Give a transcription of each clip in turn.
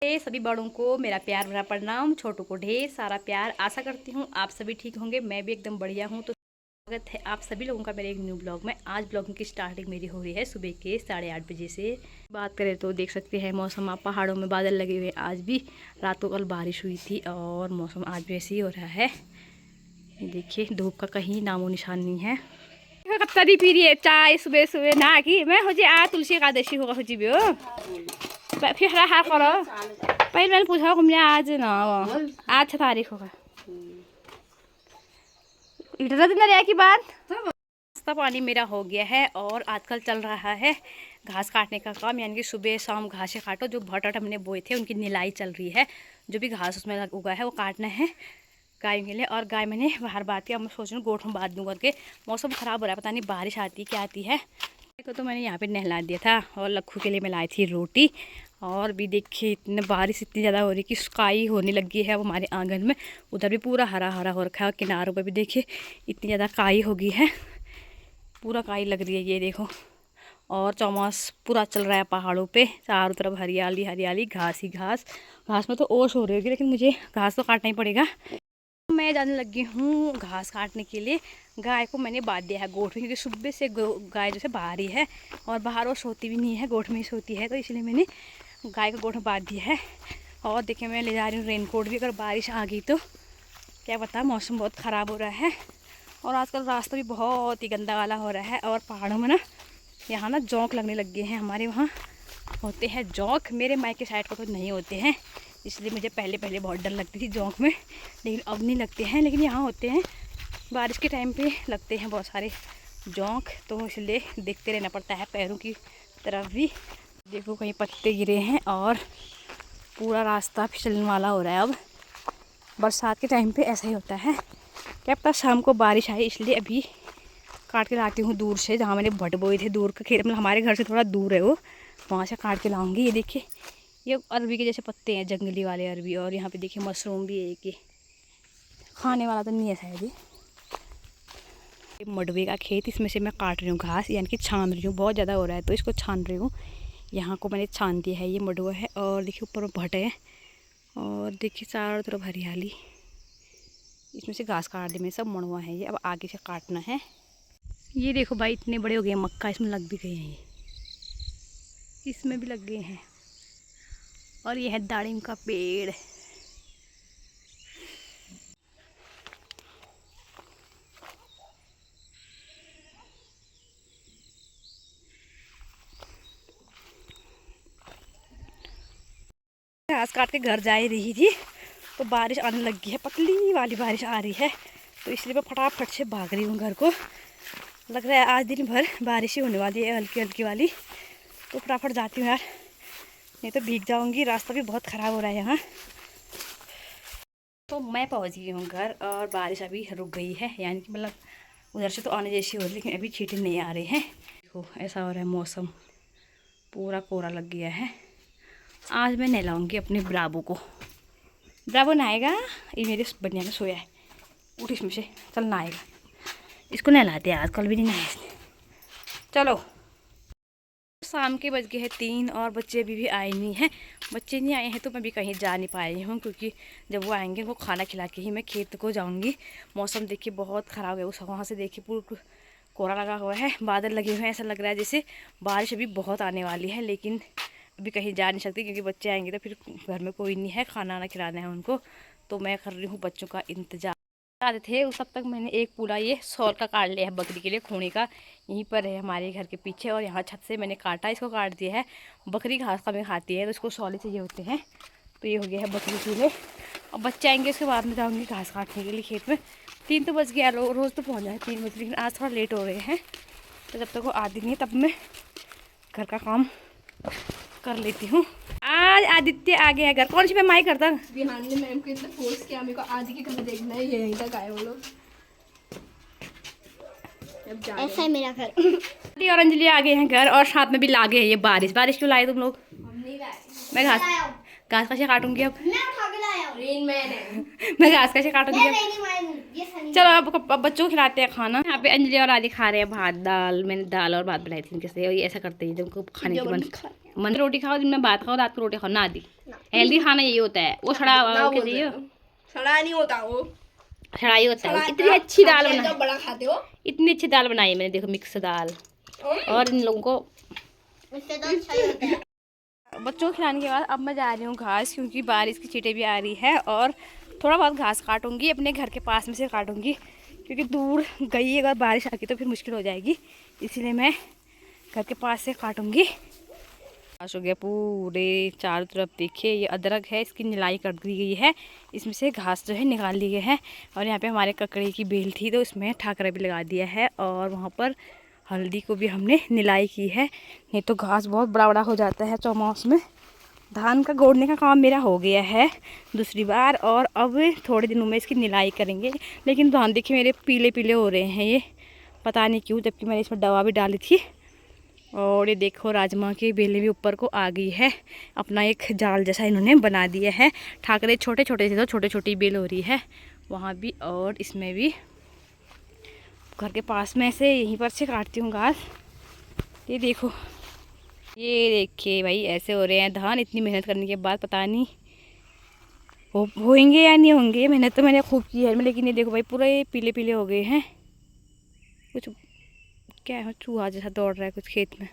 सभी बड़ों को मेरा प्यार भरा प्रणाम, छोटों को ढेर सारा प्यार। आशा करती हूँ आप सभी ठीक होंगे। मैं भी एकदम बढ़िया हूँ। तो स्वागत है आप सभी लोगों का मेरे एक न्यू ब्लॉग में। आज ब्लॉगिंग की स्टार्टिंग मेरी हो रही है सुबह के 8:30 बजे से। बात करें तो देख सकते हैं मौसम, आप पहाड़ों में बादल लगे हुए। आज भी रात को कल बारिश हुई थी और मौसम आज भी ऐसे ही हो रहा है। ये देखिए धूप का कहीं नामो निशान नहीं है। तरी पी रही है चाय सुबह सुबह ना कि मैं हो आ तुलसी एकादशी होगा हो भी हो फिर हाँ करो। पहले मैंने पूछा घूमने आज ना आज 6 तारीख होगा। इधर दिन रहा की बात नाश्ता पानी मेरा हो गया है और आजकल चल रहा है घास काटने का काम, यानी कि सुबह शाम घासें काटो। जो भट हमने बोए थे उनकी निलाई चल रही है। जो भी घास उसमें उगा है वो काटना है गाय के लिए। और गाय मैंने बाहर बात किया, मैं सोच रही हूँ गोठ में बांध दूँ करके। मौसम ख़राब हो रहा है, पता नहीं बारिश आती क्या आती है। को तो मैंने यहाँ पे नहला दिया था और लक्खू के लिए मैं लाई थी रोटी। और भी देखिए इतने बारिश इतनी ज़्यादा हो रही कि स्काई होने लगी है। वो हमारे आंगन में उधर भी पूरा हरा हरा हो रखा है। किनारों पर भी देखिए इतनी ज़्यादा काई हो गई है, पूरा काई लग रही है ये देखो। और चौमास पूरा चल रहा है पहाड़ों पे, चारों तरफ हरियाली हरियाली, घास ही घास। घास में तो ओस हो रही होगी, लेकिन मुझे घास तो काटना ही पड़ेगा। मैं जाने लगी हूँ घास काटने के लिए। गाय को मैंने बांध दिया है गोठ में, क्योंकि सुबह से गाय जैसे बाहर ही है और बाहर वो सोती भी नहीं है, गोठ में ही सोती है। तो इसलिए मैंने गाय को गोठ में बांध दिया है। और देखिए मैं ले जा रही हूँ रेनकोट भी, अगर बारिश आ गई तो क्या पता। मौसम बहुत ख़राब हो रहा है और आजकल रास्ता भी बहुत ही गंदा वाला हो रहा है। और पहाड़ों में ना यहाँ ना जोंक लगने लग गए हैं। हमारे वहाँ होते हैं जोंक, मेरे मायके साइड को तो नहीं होते हैं, इसलिए मुझे पहले पहले बहुत डर लगती थी जोंक में, लेकिन अब नहीं लगते हैं। लेकिन यहाँ होते हैं, बारिश के टाइम पे लगते हैं बहुत सारे जोंक, तो इसलिए देखते रहना पड़ता है पैरों की तरफ भी। देखो कहीं पत्ते गिरे हैं और पूरा रास्ता फिसलने वाला हो रहा है। अब बरसात के टाइम पे ऐसा ही होता है। क्या पता शाम को बारिश आए, इसलिए अभी काट के लाती हूँ दूर से, जहाँ मैंने भट बोए थे। दूर का खेत मतलब हमारे घर से थोड़ा दूर है वो, वहाँ से काट के लाऊंगी। ये देखिए ये अरबी के जैसे पत्ते हैं, जंगली वाले अरबी। और यहाँ पे देखिए मशरूम भी है, कि खाने वाला तो नहीं है शायद ये। मडवे का खेत, इसमें से मैं काट रही हूँ घास, यानी कि छान रही हूँ। बहुत ज़्यादा हो रहा है तो इसको छान रही हूँ। यहाँ को मैंने छान दिया है, ये मडवा है। और देखिए ऊपर में भट है और देखिए चारों तरफ हरियाली। इसमें से घास काट दी मैं, सब मड़वा है ये, अब आगे से काटना है। ये देखो भाई इतने बड़े हो गए मक्का, इसमें लग भी गए हैं, ये इसमें भी लग गए हैं। और ये है दाड़िम का पेड़। घास काट के घर जा ही रही थी तो बारिश आने लगी है, पतली वाली बारिश आ रही है। तो इसलिए मैं फटाफट से भाग रही हूँ घर को। लग रहा है आज दिन भर बारिश ही होने वाली है, हल्की हल्की वाली। तो फटाफट जाती हूँ यार, नहीं तो भीग जाऊँगी। रास्ता भी बहुत ख़राब हो रहा है यहाँ। तो मैं पहुँच गई हूँ घर और बारिश अभी रुक गई है, यानी कि मतलब उधर से तो आने जैसी हो रही, लेकिन अभी छींटे नहीं आ रहे हैं। देखो ऐसा हो रहा है मौसम, पूरा कोहरा लग गया है। आज मैं नहलाऊंगी अपने ब्राबो को। ब्राबो नहाएगा, ये मेरे बढ़िया में सोया है, उठ इसमें से, चल नहाएगा। इसको नहलाते हैं आज, कल भी नहीं नहाया इसने। चलो शाम के बज गए हैं 3 और बच्चे अभी भी आए नहीं हैं। बच्चे नहीं आए हैं तो मैं भी कहीं जा नहीं पाई हूँ, क्योंकि जब वो आएंगे वो खाना खिला के ही मैं खेत को जाऊँगी। मौसम देखिए बहुत ख़राब है, उस वहाँ से देखिए पूरा कोहरा लगा हुआ है, बादल लगे हुए हैं। ऐसा लग रहा है जैसे बारिश अभी बहुत आने वाली है, लेकिन अभी कहीं जा नहीं सकती, क्योंकि बच्चे आएंगे तो फिर घर में कोई नहीं है, खाना ना खिलाना है उनको। तो मैं कर रही हूँ बच्चों का इंतजार। आते थे उस तब तक मैंने एक पूरा ये सौर का काट लिया है बकरी के लिए, खूनी का। यहीं पर है हमारे घर के पीछे, और यहाँ छत से मैंने काटा, इसको काट दिया है। बकरी घास का में खाती है तो इसको सौले चाहिए होते हैं। तो ये हो गया है बकरी के लिए। अब बच्चे आएंगे उसके बाद में जाऊँगी घास काटने के लिए खेत में। 3 तो बज गया, रोज़ तो पहुँच जाए 3 बजे, लेकिन आज थोड़ा लेट हो रहे हैं। तो जब तक वो आती नहीं तब मैं घर का काम कर लेती हूँ। आज आदित्य आ गया है घर। कौन सी मैं माई करता बिहानी मैम को इतना फोर्स किया, मेरे को आदि के घर देखना है, यहीं तक आए वो लोग। ऐसा है मेरा घर। और अंजलि आ गए हैं घर, और साथ में भी लागे है ये बारिश। बारिश क्यों लाए तुम लोग? मैं घास घास कैसे काटूंगी अब? मैं उठा के लाया हूं। रेन मैन है। मैं घास कैसे काटूंगी अब? रेनी मैन हूं, ये सनी। चलो अब बच्चों को खिलाते हैं खाना। यहाँ पे अंजलि और आदि खा रहे हैं भात दाल। मैंने दाल और भात बनाई थी इनके से, और ये ऐसा करते हैं जब उनको खाने की मन रोटी खाओ, दिन में भात खाओ, रात को रोटी खाओ ना आदि। हेल्दी खाना यही होता है। वो सड़ा ना के बोलते लिए हैं। सड़ा नहीं होता वो। सड़ाई होता है। सड़ा इतनी अच्छी दाल खाते हैं बनाई, तो बड़ा खाते हो। इतनी अच्छी दाल बनाई है मैंने, देखो मिक्स दाल। और इन लोगों को उससे तो अच्छा ही होता है। बच्चों को खिलाने के बाद अब मैं जा रही हूँ घास, क्योंकि बारिश की छींटें भी आ रही है और थोड़ा बहुत घास काटूंगी, अपने घर के पास में से काटूंगी, क्योंकि दूर गई अगर बारिश आ गई तो फिर मुश्किल हो जाएगी, इसीलिए मैं घर के पास से काटूंगी। घास हो गया पूरे चारों तरफ। देखिए ये अदरक है, इसकी निलाई कर दी गई है, इसमें से घास जो है निकाल ली गई है। और यहाँ पे हमारे ककड़ी की बेल थी तो उसमें ठाकरा भी लगा दिया है, और वहाँ पर हल्दी को भी हमने निलाई की है, नहीं तो घास बहुत बड़ा बड़ा हो जाता है चौमास में। धान का गोड़ने का काम मेरा हो गया है दूसरी बार, और अब थोड़े दिनों में इसकी निलाई करेंगे। लेकिन धान देखिए मेरे पीले पीले हो रहे हैं, ये पता नहीं क्यों, जबकि मैंने इसमें दवा भी डाली थी। और ये देखो राजमा की बेलें भी ऊपर को आ गई है, अपना एक जाल जैसा इन्होंने बना दिया है। ठाकरे छोटे छोटे थे तो छोटे छोटी बेल हो रही है वहाँ भी, और इसमें भी। घर के पास में से यहीं पर से काटती हूँ घास। ये देखो, ये देखिए भाई ऐसे हो रहे हैं धान। इतनी मेहनत करने के बाद पता नहीं होंगे या नहीं होंगे। मेहनत तो मैंने खूब की है, लेकिन ये देखो भाई पूरे पीले पीले हो गए हैं। कुछ क्या है, चूहा जैसा दौड़ रहा है कुछ खेत में।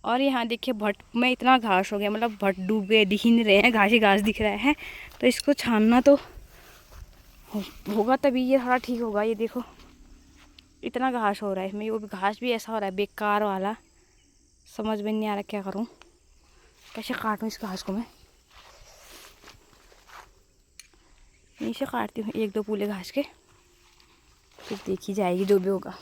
और यहाँ देखिए भट्ट में इतना घास हो गया, मतलब भट्ट डूब गए, दिख ही नहीं रहे हैं, घास ही घास दिख रहा है। तो इसको छानना तो होगा तभी ये थोड़ा ठीक होगा। ये देखो इतना घास हो रहा है इसमें, वो भी घास भी ऐसा हो रहा है बेकार वाला, समझ में नहीं आ रहा क्या करूँ, कैसे काटूँ इस घास को मैं। यहीं से काटती हूँ एक दो पूले घास के, फिर देखी जाएगी जो भी होगा।